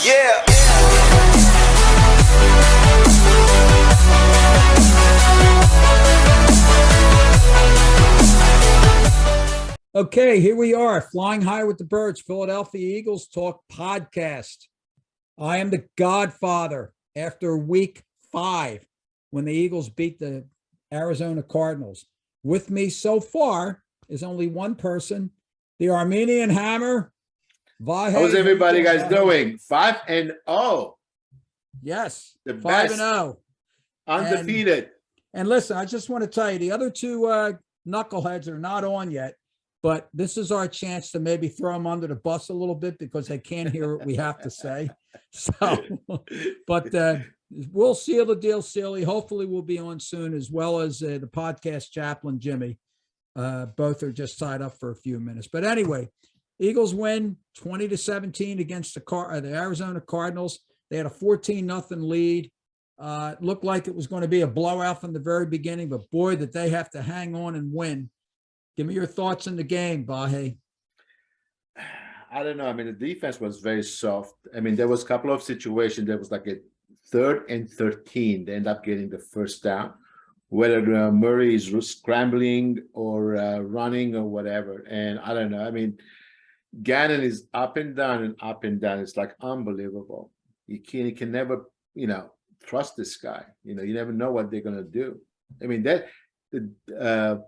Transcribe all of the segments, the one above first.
Yeah. Okay, here we are, Flying High with the Birds, Philadelphia Eagles Talk podcast. I am the godfather after week 5 when the Eagles beat the Arizona Cardinals. With me so far is only one person, the Armenian Hammer, Vahe. How's everybody guys doing? 5-0. Yes, The 5-0. Undefeated. And listen, I just want to tell you, the other two knuckleheads are not on yet, but this is our chance to maybe throw them under the bus a little bit because they can't hear what we have to say. So, but we'll seal the deal, Sealy. Hopefully we'll be on soon, as well as the podcast chaplain, Jimmy. Both are just tied up for a few minutes. But anyway, Eagles win 20-17 against the Arizona Cardinals. They had a 14-0 lead. It looked like it was going to be a blowout from the very beginning, but boy, did they have to hang on and win. Give me your thoughts in the game, Vahe. I don't know. I mean, the defense was very soft. I mean, there was a couple of situations. There was like a 3rd and 13. They end up getting the first down, whether Murray is scrambling or running or whatever. And I don't know. I mean, Gannon is up and down and up and down. It's like unbelievable. You can never, trust this guy. You never know what they're going to do. I mean, the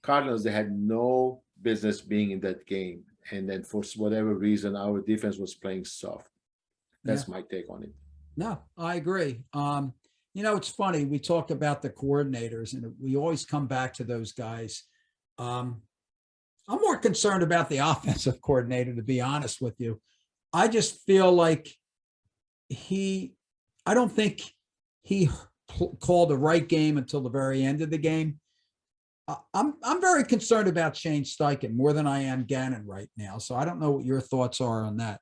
Cardinals, they had no business being in that game. And then for whatever reason, our defense was playing soft. That's my take on it. No, I agree. It's funny. We talk about the coordinators and we always come back to those guys. I'm more concerned about the offensive coordinator, to be honest with you. I just feel like I don't think he called the right game until the very end of the game. I'm very concerned about Shane Steichen more than I am Gannon right now. So I don't know what your thoughts are on that.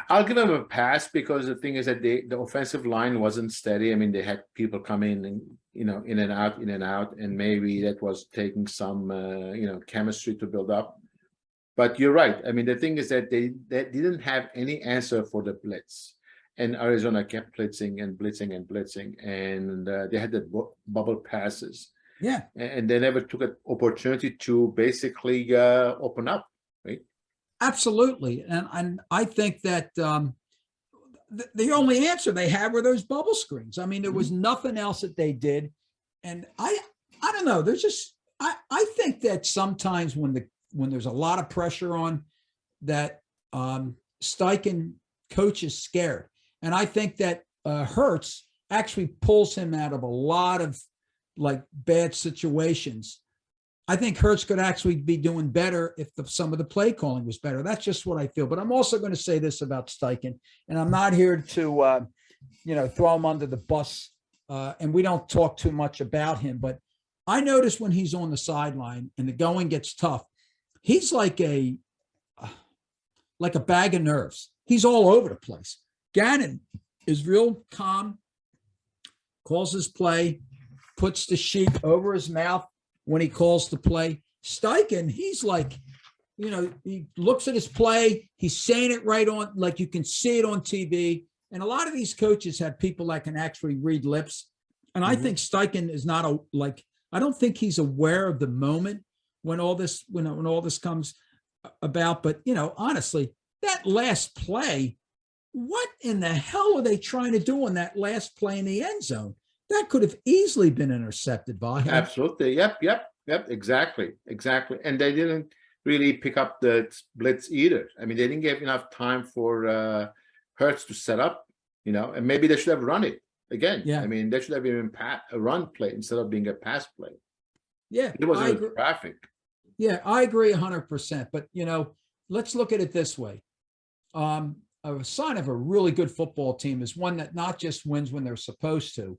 I'll give him a pass because the thing is that the offensive line wasn't steady. I mean, they had people come in and, in and out, and maybe that was taking some, chemistry to build up. But you're right. I mean, the thing is that they didn't have any answer for the blitz. And Arizona kept blitzing and blitzing and blitzing. And they had the bubble passes. Yeah. And they never took an opportunity to basically open up, right? Absolutely. And I think that the only answer they had were those bubble screens. I mean, there was nothing else that they did. And I don't know. There's just, I think that sometimes when there's a lot of pressure on, that Steichen coach is scared. And I think that Hurts actually pulls him out of a lot of like bad situations. I think Hurts could actually be doing better if some of the play calling was better. That's just what I feel. But I'm also going to say this about Steichen, and I'm not here to, throw him under the bus. And we don't talk too much about him, but I notice when he's on the sideline and the going gets tough, he's like a bag of nerves. He's all over the place. Gannon is real calm, calls his play, puts the sheet over his mouth when he calls the play. Steichen, he's like, he looks at his play. He's saying it right on, like you can see it on TV. And a lot of these coaches have people that can actually read lips. And I think Steichen is not I don't think he's aware of the moment when all this, when all this comes about. But, honestly, that last play, what in the hell are they trying to do on that last play in the end zone? That could have easily been intercepted by him. Absolutely. Yep. Exactly. And they didn't really pick up the blitz either. I mean, they didn't give enough time for Hurts to set up, and maybe they should have run it again. Yeah. I mean, they should have been a run play instead of being a pass play. Yeah. It wasn't traffic. Yeah, I agree 100%. But, let's look at it this way. A sign of a really good football team is one that not just wins when they're supposed to,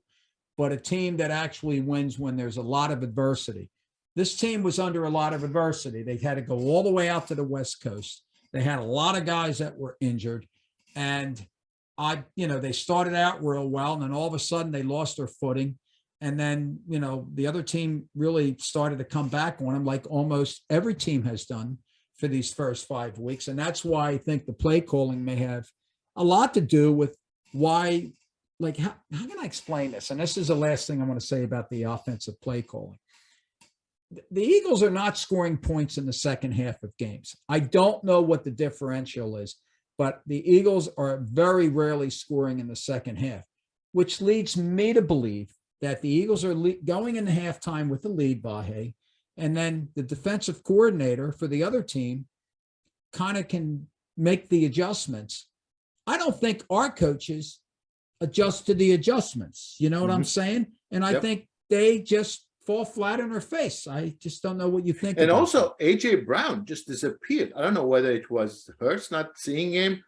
but a team that actually wins when there's a lot of adversity. This team was under a lot of adversity. They had to go all the way out to the West Coast. They had a lot of guys that were injured. And they started out real well, and then all of a sudden they lost their footing. And then, the other team really started to come back on them, like almost every team has done for these first 5 weeks. And that's why I think the play calling may have a lot to do with why, like, how can I explain this? And this is the last thing I want to say about the offensive play calling. The Eagles are not scoring points in the second half of games. I don't know what the differential is, but the Eagles are very rarely scoring in the second half, which leads me to believe that the Eagles are going into halftime with the lead, Vahe, and then the defensive coordinator for the other team kind of can make the adjustments. I don't think our coaches adjust to the adjustments. You know what I'm saying? And I think they just fall flat on their face. I just don't know what you think. And also, AJ Brown just disappeared. I don't know whether it was Hurts not seeing him,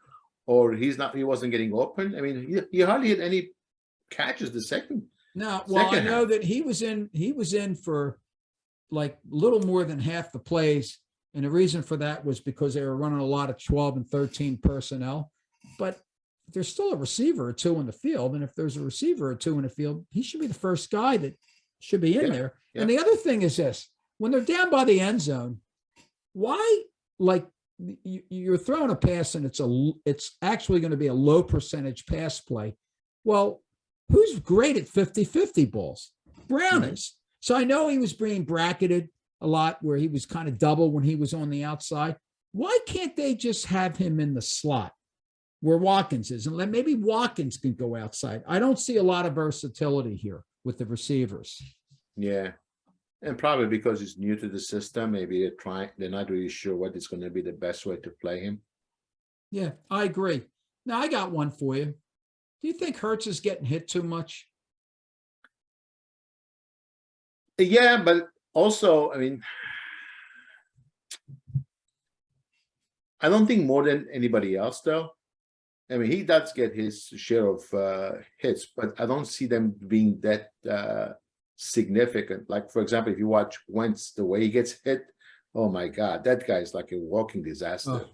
or he wasn't getting open. I mean, he hardly had any catches the second. No, well, I know that he was in for like little more than half the plays. And the reason for that was because they were running a lot of 12 and 13 personnel. But there's still a receiver or two in the field. And if there's a receiver or two in the field, he should be the first guy that should be in there. Yeah. And the other thing is this: when they're down by the end zone, why, like, you're throwing a pass and it's actually going to be a low percentage pass play. Well, who's great at 50-50 balls? Brown is. So I know he was being bracketed a lot where he was kind of double when he was on the outside. Why can't they just have him in the slot where Watkins is? And maybe Watkins can go outside. I don't see a lot of versatility here with the receivers. Yeah. And probably because he's new to the system, maybe they're not really sure what is going to be the best way to play him. Yeah, I agree. Now, I got one for you. Do you think Hurts is getting hit too much? Yeah, but also, I mean, I don't think more than anybody else, though. I mean, he does get his share of hits, but I don't see them being that significant. Like, for example, if you watch Wentz, the way he gets hit, oh my God, that guy is like a walking disaster.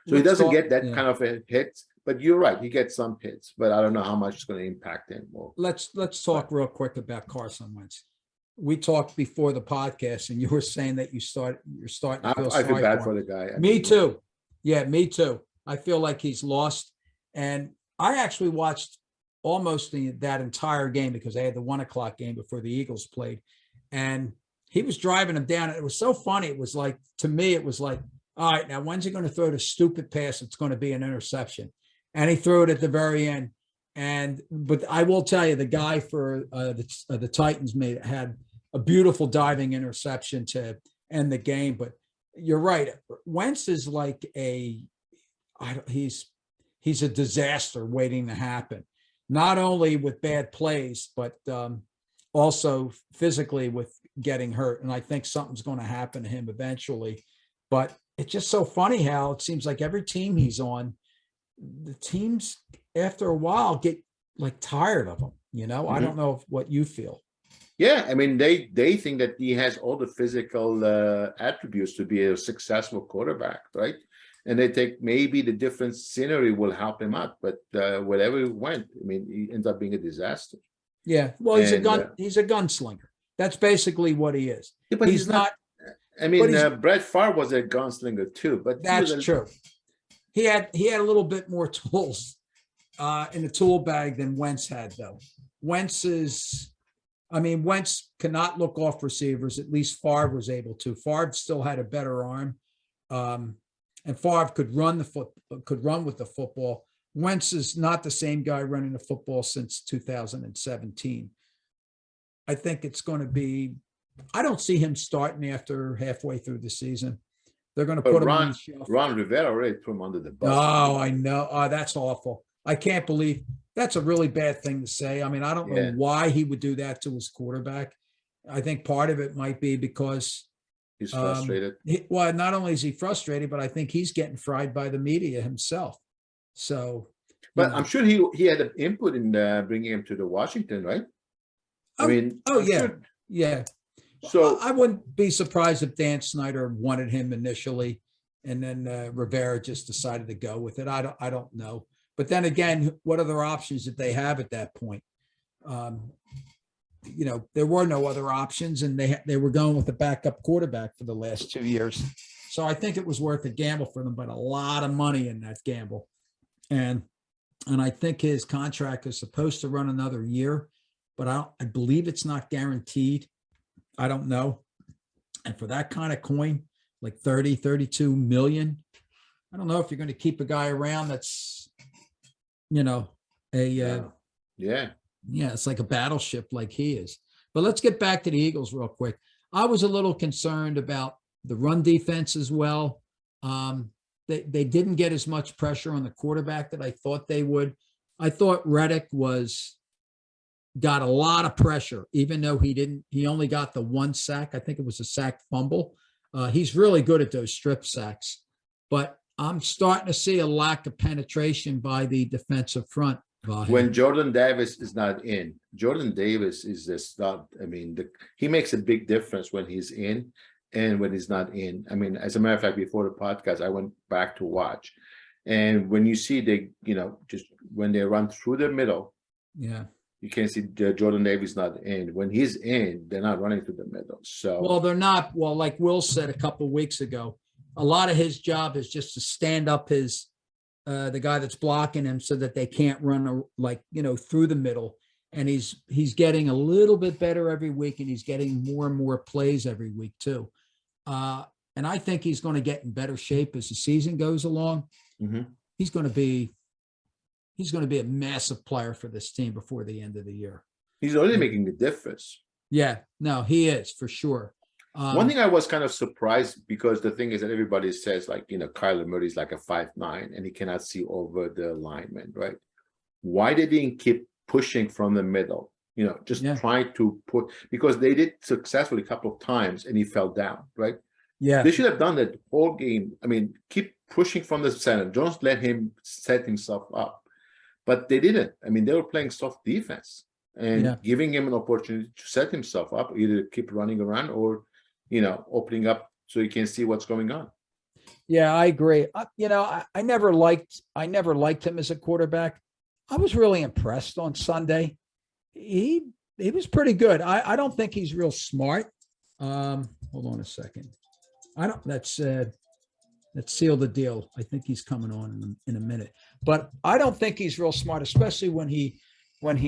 So he doesn't get that kind of a hit. But you're right, he gets some hits, but I don't know how much it's going to impact him. Let's talk real quick about Carson Wentz. We talked before the podcast, and you were saying that you're starting to feel sorry I feel bad for the guy. Me too. Yeah, me too. I feel like he's lost. And I actually watched almost that entire game because they had the 1 o'clock game before the Eagles played. And he was driving him down. And it was so funny. It was like, to me, it was like, all right, now when's he going to throw the stupid pass? It's going to be an interception. And he threw it at the very end. But I will tell you, the guy for the Titans had a beautiful diving interception to end the game. But you're right. Wentz is like he's a disaster waiting to happen, not only with bad plays, but also physically with getting hurt. And I think something's going to happen to him eventually. But it's just so funny how it seems like every team he's on, the teams after a while get like tired of him. You know, I don't know what you feel. Yeah, I mean, they think that he has all the physical attributes to be a successful quarterback, right? And they think maybe the different scenery will help him out, but wherever he went, I mean, he ends up being a disaster. Yeah, well, he's a gunslinger. That's basically what he is. Yeah, but he's not. I mean, Brett Favre was a gunslinger too, but that's true. He had a little bit more tools in the tool bag than Wentz had, though. Wentz cannot look off receivers. At least Favre was able to. Favre still had a better arm, and Favre could run with the football. Wentz is not the same guy running the football since 2017. I think it's going to be. I don't see him starting after halfway through the season. They're going to put him on the shelf. Ron Rivera already put him under the bus. Oh, I know. Oh, that's awful. I can't believe that's a really bad thing to say. I mean, I don't know why he would do that to his quarterback. I think part of it might be because he's frustrated. Not only is he frustrated, but I think he's getting fried by the media himself. So, but I'm sure he had an input in bringing him to the Washington, right? Yeah. So I wouldn't be surprised if Dan Snyder wanted him initially, and then Rivera just decided to go with it. I don't know. But then again, what other options did they have at that point? There were no other options, and they were going with the backup quarterback for the last 2 years. So I think it was worth a gamble for them, but a lot of money in that gamble. And and I think his contract is supposed to run another year, but I believe it's not guaranteed. I don't know. And for that kind of coin, like 30, 32 million, I don't know if you're going to keep a guy around that's, Yeah. yeah, it's like a battleship like he is. But let's get back to the Eagles real quick. I was a little concerned about the run defense as well. They didn't get as much pressure on the quarterback that I thought they would. I thought Reddick got a lot of pressure, even though he only got the one sack. I think it was a sack fumble. He's really good at those strip sacks, but I'm starting to see a lack of penetration by the defensive front. When Jordan Davis is not in, Jordan Davis is the stud. I mean, he makes a big difference when he's in and when he's not in. I mean, as a matter of fact, before the podcast, I went back to watch. And when you see just when they run through the middle, yeah, you can see Jordan Davis not in. When he's in, they're not running through the middle. So, well, they're not. Well, like Will said a couple of weeks ago, a lot of his job is just to stand up the guy that's blocking him so that they can't run through the middle. And he's getting a little bit better every week, and he's getting more and more plays every week too. And I think he's going to get in better shape as the season goes along. mm-hmm. He's going to be a massive player for this team before the end of the year. He's already making a difference. Yeah, no, he is for sure. One thing I was kind of surprised, because the thing is that everybody says Kyler Murray's like a 5'9" and he cannot see over the lineman, right? Why they didn't keep pushing from the middle, trying to put, because they did successfully a couple of times and he fell down, right? Yeah. They should have done that whole game. I mean, keep pushing from the center. Don't let him set himself up. But they didn't. I mean, they were playing soft defense and giving him an opportunity to set himself up, either keep running around or, opening up so you can see what's going on. Yeah, I agree. I never liked him as a quarterback. I was really impressed on Sunday. He was pretty good. I don't think he's real smart. Hold on a second. Let's seal the deal. I think he's coming on in a minute, but I don't think he's real smart, especially when he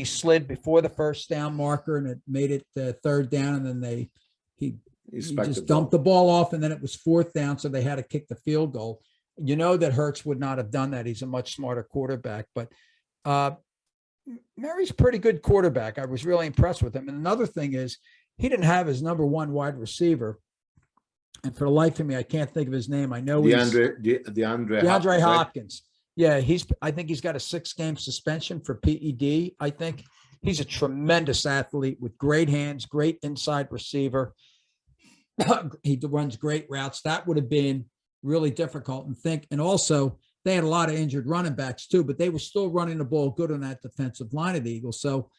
slid before the first down marker and it made it third down, and then he just dumped the ball off, and then it was fourth down, so they had to kick the field goal. That Hurts would not have done that. He's a much smarter quarterback, but Murray's a pretty good quarterback. I was really impressed with him. And another thing is, he didn't have his number one wide receiver, and for the life of me, I can't think of his name. I know DeAndre Hopkins. Yeah, I think he's got a 6-game suspension for PED. I think he's a tremendous athlete with great hands, great inside receiver. He runs great routes. That would have been really difficult. And also they had a lot of injured running backs too, but they were still running the ball good on that defensive line of the Eagles. So,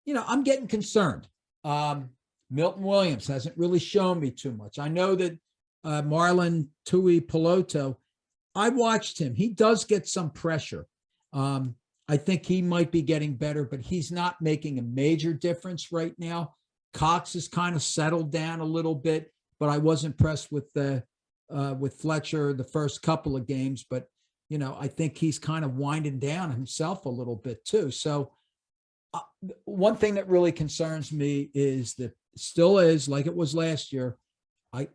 I'm getting concerned. Milton Williams hasn't really shown me too much. I know that Marlon Tui Peloto, I watched him. He does get some pressure. I think he might be getting better, but he's not making a major difference right now. Cox has kind of settled down a little bit, but I was impressed with Fletcher the first couple of games. But I think he's kind of winding down himself a little bit too. So one thing that really concerns me is that still is like it was last year.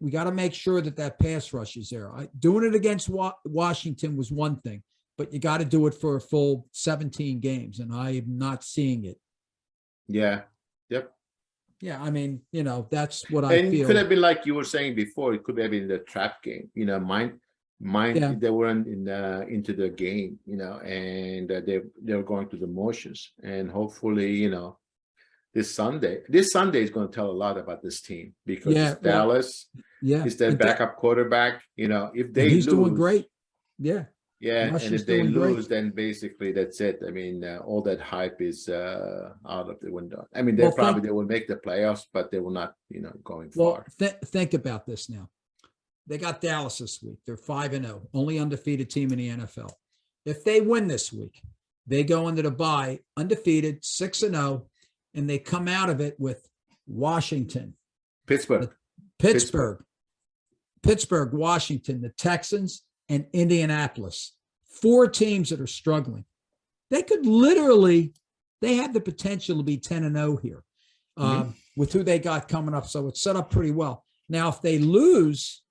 We got to make sure that pass rush is there. Doing it against Washington was one thing, but you got to do it for a full 17 games, and I am not seeing it. Yeah. Yep. Yeah, I mean, that's what I feel. It could have been like you were saying before. It could have been the trap game. Mine. They weren't into the game. And they were going through the motions. And hopefully, this Sunday is going to tell a lot about this team, because it's Dallas. Yeah, it's their backup quarterback. If they he's lose, doing great. Yeah. Yeah, Rush, and if they lose, then basically that's it. I mean, all that hype is out of the window. I mean, they will make the playoffs, but they will not, going far. Think about this now. They got Dallas this week. They're 5-0, only undefeated team in the NFL. If they win this week, they go into the bye undefeated, 6-0, and they come out of it with Washington, Pittsburgh, Washington, the Texans, and Indianapolis. 4 teams that are struggling. they could literally, they have the potential to be 10-0 here with who they got coming up. So it's set up pretty well. Now, if they lose,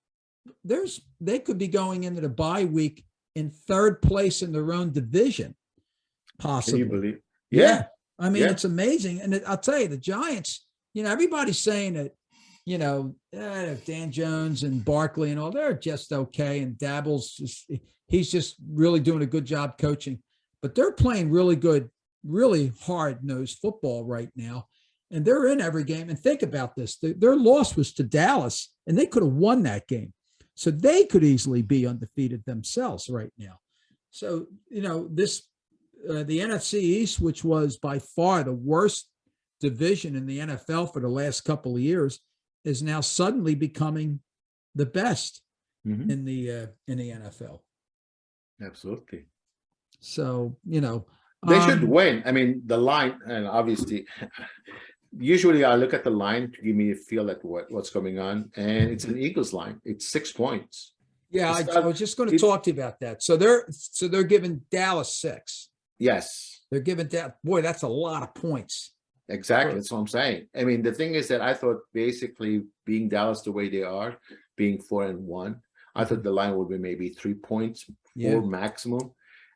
they could be going into the bye week in third place in their own division, possibly. Can you believe? Yeah. I mean, it's amazing. And I'll tell you, the Giants, everybody's saying that, Dan Jones and Barkley and all, they're just okay. And he's just really doing a good job coaching. But they're playing really good, really hard-nosed football right now. And they're in every game. And think about this. Their loss was to Dallas, and they could have won that game. So they could easily be undefeated themselves right now. So, the NFC East, which was by far the worst division in the NFL for the last couple of years, is now suddenly becoming the best in the NFL. Absolutely. So, they should win. I mean, the line, and obviously, usually I look at the line to give me a feel at what's going on, and it's an Eagles line. It's 6 points. Yeah, I was just going to talk to you about that. So they're giving Dallas 6. Yes. They're giving that. Boy, that's a lot of points. Exactly. That's what I'm saying. I mean, the thing is that I thought basically being Dallas the way they are, being 4-1, I thought the line would be maybe 3 points, 4 maximum.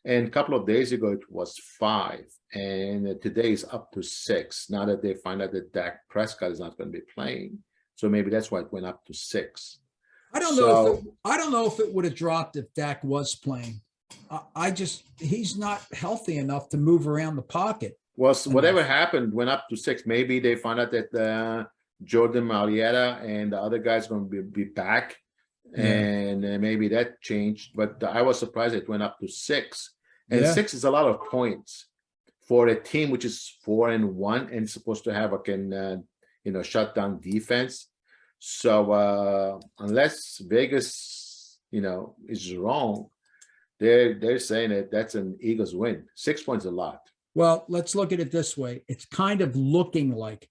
And a couple of days ago, it was 5. And today is up to 6. Now that they find out that Dak Prescott is not going to be playing. So maybe that's why it went up to 6. I don't know if it would have dropped if Dak was playing. He's not healthy enough to move around the pocket. Well, whatever happened went up to 6. Maybe they found out that Jordan Marietta and the other guys going to be back. And maybe that changed. But I was surprised it went up to 6. And 6 is a lot of points for a team which is 4-1 and supposed to have a shutdown defense. So unless Vegas, is wrong, they're saying that that's an Eagles win. 6 points a lot. Well, let's look at it this way. It's kind of looking like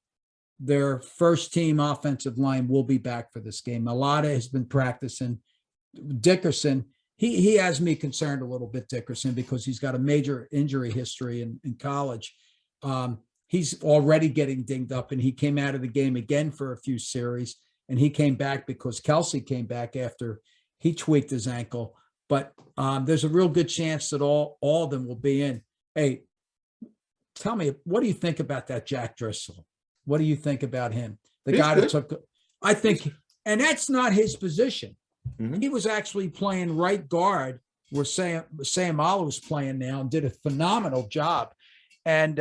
their first team offensive line will be back for this game. Malata has been practicing. Dickerson, he has me concerned a little bit, Dickerson, because he's got a major injury history in college. He's already getting dinged up, and he came out of the game again for a few series, and he came back because Kelsey came back after he tweaked his ankle. But there's a real good chance that all of them will be in. Hey, tell me, what do you think about that Jack Driscoll? What do you think about him? The guy that took, I think, and that's not his position. He was actually playing right guard where Sam Allah was playing now and did a phenomenal job. And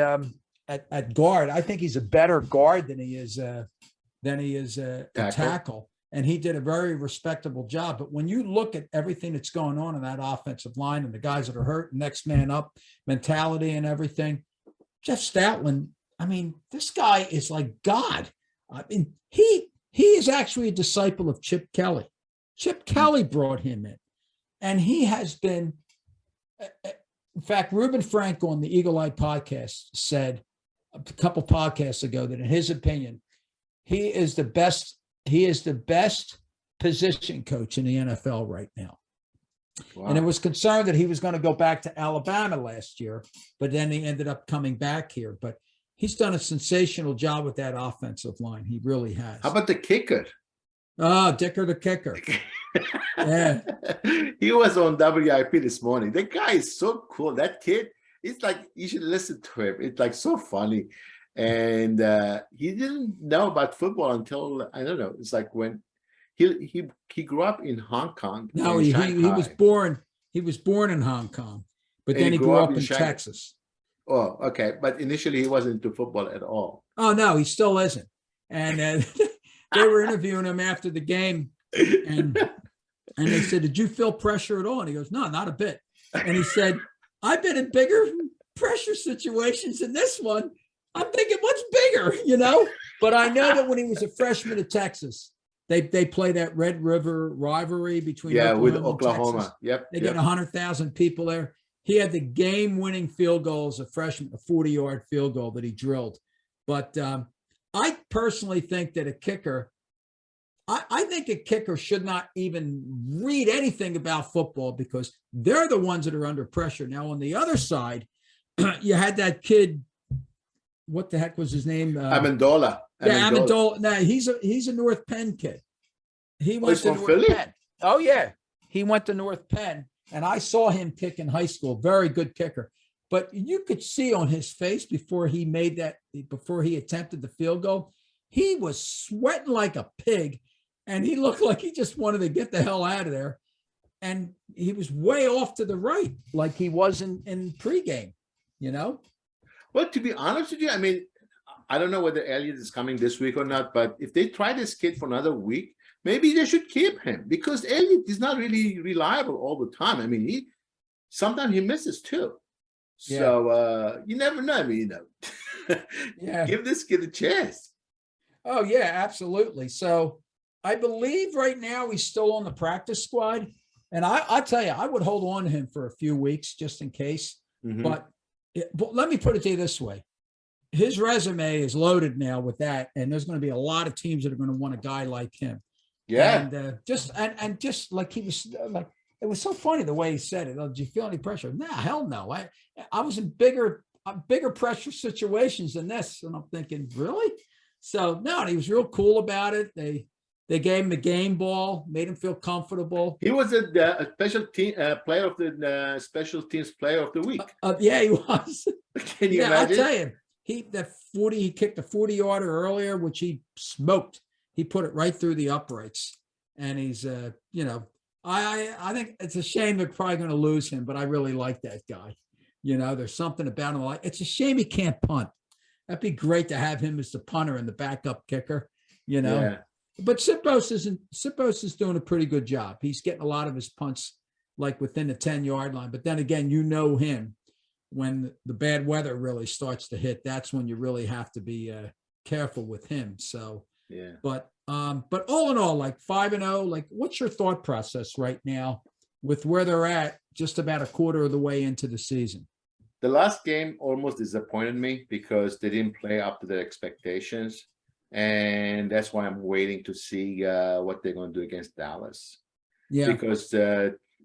at guard, I think he's a better guard than he is a tackle. And he did a very respectable job. But when you look at everything that's going on in that offensive line and the guys that are hurt, next man up mentality and everything, Jeff Stoutland, I mean, this guy is like God. I mean, he is actually a disciple of Chip Kelly. Chip Kelly brought him in, and he has been. In fact, Reuben Frank on the Eagle Eye podcast said a couple podcasts ago that, in his opinion, he is the best. He is the best position coach in the NFL right now. Wow. And it was concerned that he was going to go back to Alabama last year, but then he ended up coming back here. But he's done a sensational job with that offensive line. He really has. How about the kicker? Oh, Dicker the kicker. Yeah. He was on WIP this morning. The guy is so cool. That kid, it's like, you should listen to him. It's like so funny. And he didn't know about football until, I don't know, it's like when he grew up in Hong Kong. No, he was born in Hong Kong, but then he grew up in Texas. Oh, okay. But initially he wasn't into football at all. Oh, no, he still isn't. And they were interviewing him after the game, and they said, "Did you feel pressure at all?" And he goes, "No, not a bit." And he said, "I've been in bigger pressure situations than this one. I'm thinking, what's bigger, But I know that when he was a freshman at Texas, they play that Red River rivalry between Oklahoma. And Texas. Yep. They get 100,000 people there. He had the game-winning field goal as a freshman, a 40-yard field goal that he drilled. But I personally think that a kicker, I think a kicker should not even read anything about football because they're the ones that are under pressure. Now, on the other side, you had that kid. What the heck was his name? Amendola. Yeah, Amendola. No, he's a North Penn kid. He went he's to from North Philly? Penn. Oh yeah, he went to North Penn, and I saw him kick in high school. Very good kicker. But you could see on his face before he attempted the field goal, he was sweating like a pig, and he looked like he just wanted to get the hell out of there. And he was way off to the right, like he was in pregame, you know? Well, to be honest with you, I mean, I don't know whether Elliott is coming this week or not, but if they try this kid for another week, maybe they should keep him because Elliott is not really reliable all the time. I mean, sometimes he misses too. Yeah. So you never know. I mean, Yeah. give this kid a chance. Oh, yeah, absolutely. So I believe right now he's still on the practice squad. And I tell you, I would hold on to him for a few weeks just in case. Mhm. But let me put it to you this way. His resume is loaded now with that. And there's going to be a lot of teams that are going to want a guy like him. Yeah. And just like he was like, it was so funny the way he said it. Oh, did you feel any pressure? Nah, hell no. I was in bigger pressure situations than this. And I'm thinking, really? So no, he was real cool about it. They gave him the game ball, made him feel comfortable. He was a special team player of the special teams player of the week. Yeah, he was. Can you imagine? I'll tell you, he kicked a 40-yarder earlier, which he smoked. He put it right through the uprights. And he's I think it's a shame they're probably going to lose him, but I really like that guy. There's something about him. Like, it's a shame he can't punt. That'd be great to have him as the punter and the backup kicker, Yeah. But Sipos is doing a pretty good job. He's getting a lot of his punts like within the 10-yard line. But then again, him when the bad weather really starts to hit, that's when you really have to be careful with him. So, Yeah. But all in all, like 5-0, like what's your thought process right now with where they're at just about a quarter of the way into the season? The last game almost disappointed me because they didn't play up to their expectations. And that's why I'm waiting to see what they're going to do against Dallas. Yeah. Because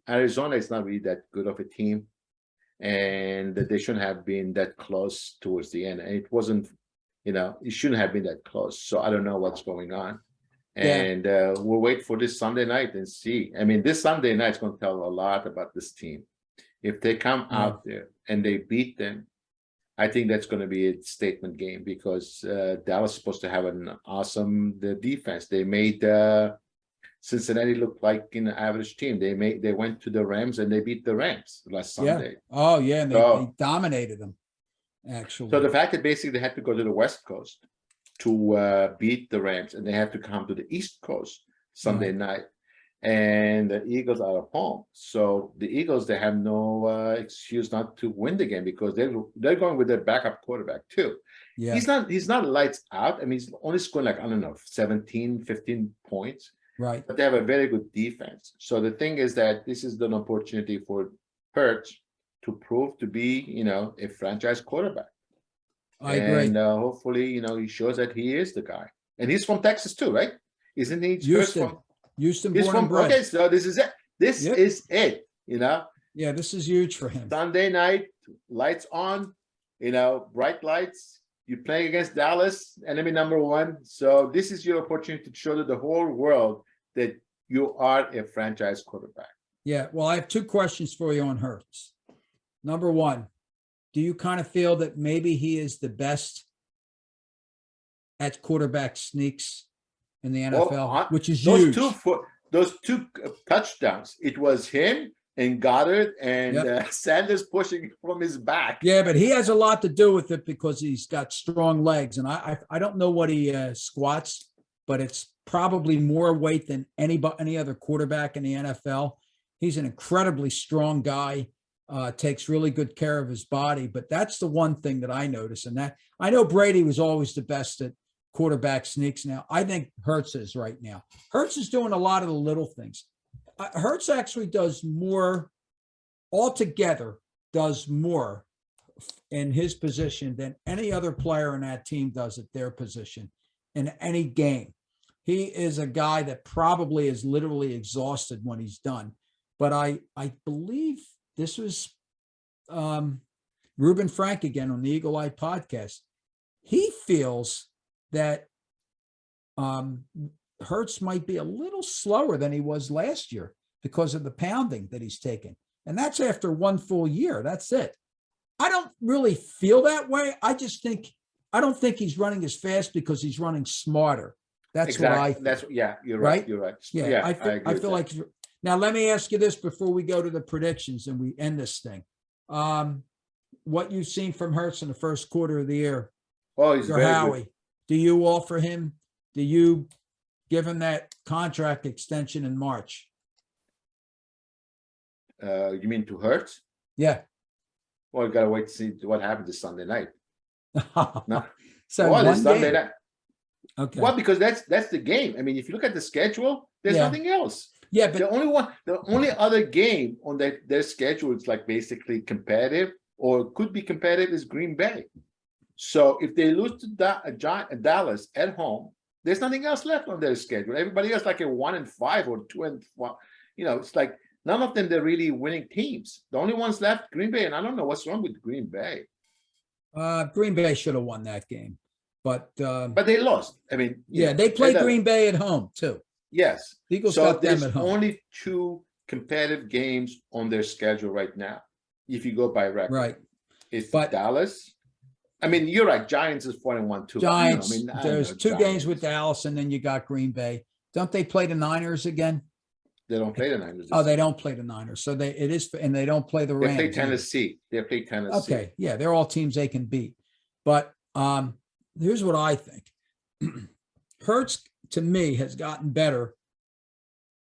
Arizona is not really that good of a team. And they shouldn't have been that close towards the end. And it wasn't, it shouldn't have been that close. So I don't know what's going on. And we'll wait for this Sunday night and see. I mean, this Sunday night is going to tell a lot about this team. If they come out there and they beat them, I think that's going to be a statement game because Dallas is supposed to have an awesome defense. They made Cincinnati look like an average team. They went to the Rams and they beat the Rams last Sunday. Oh yeah, and they dominated them. Actually, so the fact that basically they had to go to the West Coast to beat the Rams and they have to come to the East Coast Sunday night, and the Eagles are at home. So the Eagles, they have no excuse not to win the game because they're going with their backup quarterback too. Yeah. He's not lights out. I mean, he's only scoring like, I don't know, 17, 15 points. Right. But they have a very good defense. So the thing is that this is an opportunity for Hurts to prove to be, a franchise quarterback. I agree. And hopefully, he shows that he is the guy. And he's from Texas too, right? Isn't he? Houston. Houston, born and bred. Okay, so this is it. This is it, Yeah, this is huge for him. Sunday night, lights on, bright lights. You're playing against Dallas, enemy number one. So this is your opportunity to show to the whole world that you are a franchise quarterback. Yeah, well, I have two questions for you on Hurts. Number one, do you kind of feel that maybe he is the best at quarterback sneaks in the NFL, which is huge? Those two touchdowns, it was him and Goddard and Sanders pushing from his back. Yeah, but he has a lot to do with it because he's got strong legs. And I don't know what he squats, but it's probably more weight than any other quarterback in the NFL. He's an incredibly strong guy, takes really good care of his body. But that's the one thing that I notice. And that I know Brady was always the best at quarterback sneaks. Now, I think Hurts is right now. Hurts is doing a lot of the little things. Hurts actually does more altogether, does more in his position than any other player in that team does at their position in any game. He is a guy that probably is literally exhausted when he's done. But I believe this was Reuben Frank again on the Eagle Eye podcast. He feels that Hurts might be a little slower than he was last year because of the pounding that he's taken. And that's after one full year. That's it. I don't really feel that way. I don't think he's running as fast because he's running smarter. That's exactly what I think. That's you're right. You're right. Yeah, I feel like now let me ask you this before we go to the predictions and we end this thing. What you've seen from Hurts in the first quarter of the year. Oh, he's very Howie. good. Do you offer him? Do you give him that contract extension in March? You mean to Hurts? Yeah. Well, you gotta wait to see what happens this Sunday night. No. So well, one Sunday game. night. Okay. Well, because that's the game. I mean, if you look at the schedule, there's nothing else. Yeah, but the only other game on their schedule is like basically competitive or could be competitive is Green Bay. So if they lose to Dallas at home, there's nothing else left on their schedule. Everybody else like a 1-5 or 2-1. You know, it's like none of them they're really winning teams. The only ones left, Green Bay, and I don't know what's wrong with Green Bay. Green Bay should have won that game, but they lost. I mean, they played Green Bay at home too. Yes, the Eagles so got them at home. Only 2 competitive games on their schedule right now. If you go by record, Right? It's Dallas. I mean, you're right. Giants is 4-1 too. Giants. I there's 2 games with Dallas, and then you got Green Bay. Don't they play the Niners again? They don't play the Niners. Oh, they don't play the Niners. So they don't play the Rams. They play Tennessee. They play Tennessee. Okay, yeah, they're all teams they can beat. But here's what I think. Hurts to me has gotten better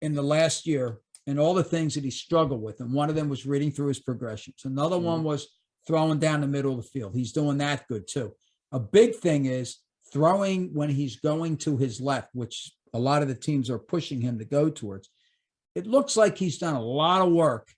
in the last year and all the things that he struggled with. And one of them was reading through his progressions. Another one was throwing down the middle of the field. He's doing that good too. A big thing is throwing when he's going to his left, which a lot of the teams are pushing him to go towards. It looks like he's done a lot of work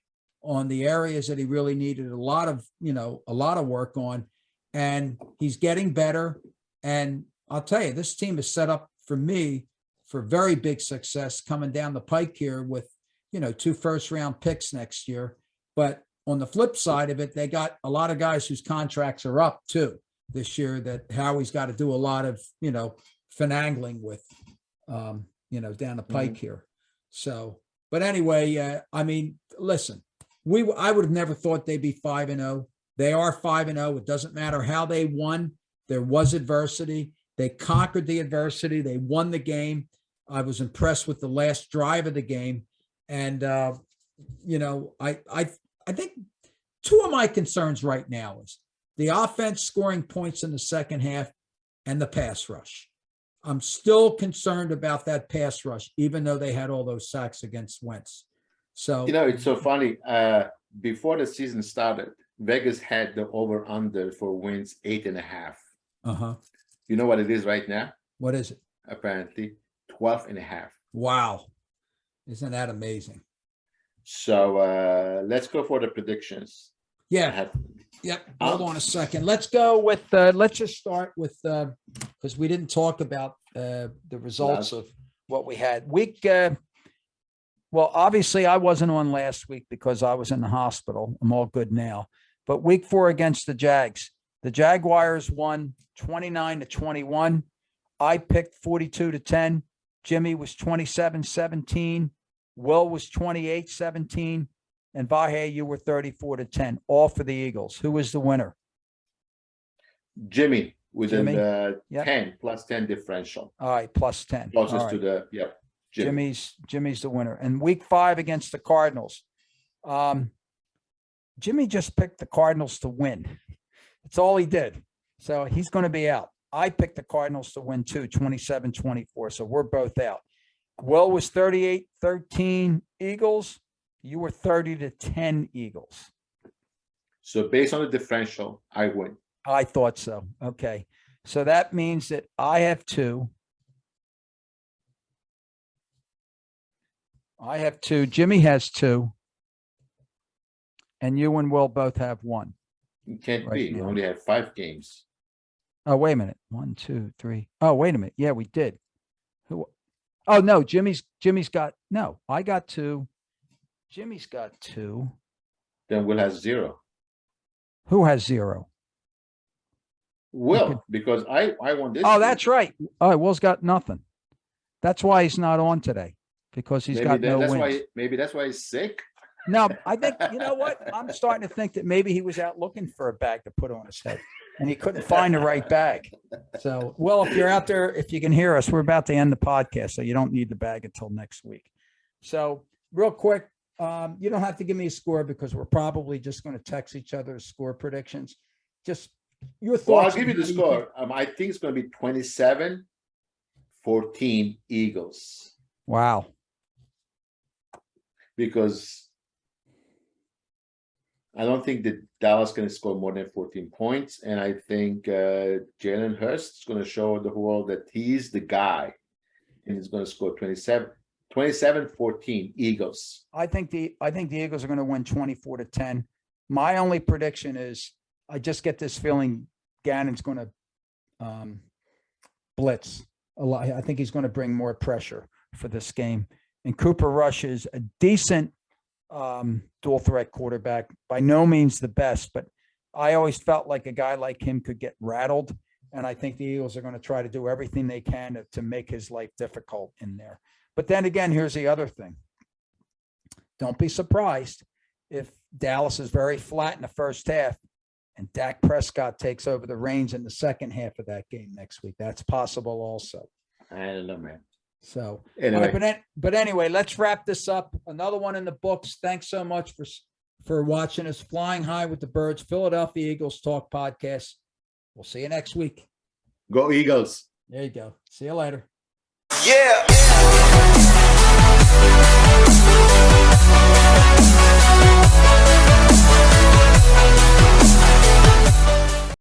on the areas that he really needed a lot of work on, and he's getting better. And I'll tell you, this team is set up for me for very big success coming down the pike here with, 2 first-round picks next year. But on the flip side of it, they got a lot of guys whose contracts are up too this year that Howie's got to do a lot of, finagling with, down the pike here. So, but anyway, I mean, listen, I would have never thought they'd be 5-0. They are 5-0. It doesn't matter how they won. There was adversity. They conquered the adversity. They won the game. I was impressed with the last drive of the game. And, I think 2 of my concerns right now is the offense scoring points in the second half and the pass rush. I'm still concerned about that pass rush, even though they had all those sacks against Wentz. So, it's so funny. Before the season started, Vegas had the over-under for wins 8.5. You know what it is right now? What is it? Apparently 12.5. Wow. Isn't that amazing? So let's go for the predictions. Yeah. Yep. Hold on a second. Let's go with, let's just start with, because we didn't talk about the results of what we had. Well, obviously I wasn't on last week because I was in the hospital. I'm all good now. But week 4 against the Jags, the Jaguars won 29-21. I picked 42-10. Jimmy was 27-17. Will was 28-17. And Vahe, you were 34-10, all for the Eagles. Who was the winner? Jimmy with an 10 plus 10 differential. All right, plus 10. Closest to the Jimmy's the winner. And week 5 against the Cardinals. Jimmy just picked the Cardinals to win. That's all he did. So he's going to be out. I picked the Cardinals to win too, 27-24. So we're both out. Will was 38-13 Eagles. You were 30-10 Eagles. So based on the differential, I win. I thought so. Okay. So that means that I have 2. I have 2. Jimmy has 2. And you and Will both have 1. It can't be. You only have 5 games. Oh, wait a minute. 1, 2, 3. Oh, wait a minute. Yeah, we did. Who? Oh, no, Jimmy's got, no, I got 2. Jimmy's got 2. Then Will has 0. Who has 0? Will, because I won this. Oh, week. that's right. Oh, Will's got nothing. That's why he's not on today, because he's got no wins. Maybe that's why he's sick. No, I think, you know what? I'm starting to think that maybe he was out looking for a bag to put on his head and he couldn't find the right bag. So, Will, if you're out there, if you can hear us, we're about to end the podcast, so you don't need the bag until next week. So, real quick, you don't have to give me a score because we're probably just going to text each other's score predictions. Just your thoughts. Well, I'll give you the score. I think it's going to be 27-14 Eagles. Wow. Because I don't think that Dallas is going to score more than 14 points. And I think Jalen Hurts is going to show the world that he's the guy. And he's going to score 27-14 Eagles. I think the Eagles are going to win 24-10. My only prediction is I just get this feeling Gannon's going to blitz a lot. I think he's going to bring more pressure for this game. And Cooper Rush is a decent dual threat quarterback. By no means the best, but I always felt like a guy like him could get rattled. And I think the Eagles are going to try to do everything they can to make his life difficult in there. But then again, here's the other thing. Don't be surprised if Dallas is very flat in the first half and Dak Prescott takes over the reins in the second half of that game next week. That's possible also. I don't know, man. So, anyway. Right, but anyway, let's wrap this up. Another one in the books. Thanks so much for watching us. Flying High with the Birds, Philadelphia Eagles Talk Podcast. We'll see you next week. Go Eagles. There you go. See you later. Yeah.